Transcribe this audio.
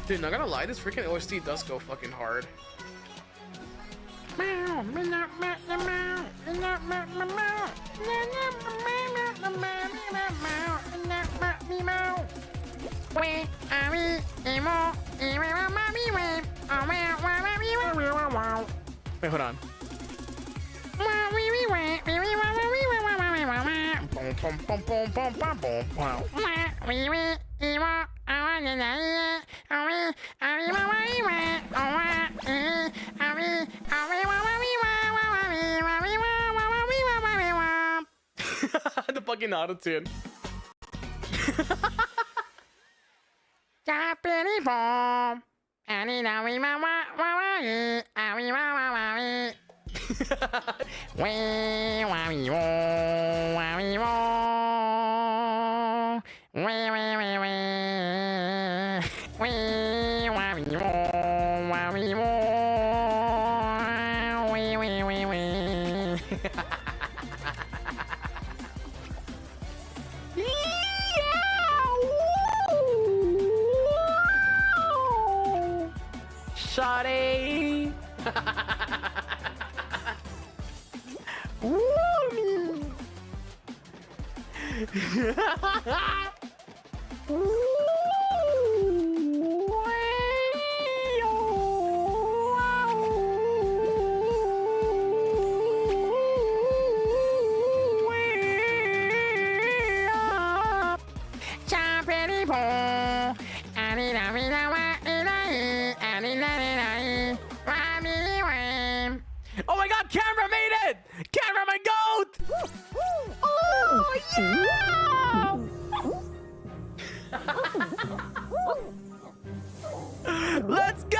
Dude, not gonna lie, this freaking OST does go fucking hard. Wait, hold on. The fucking Autotune. Shawty. Oh my god, camera made it! Cameraman goat! Oh yeah! Let's go!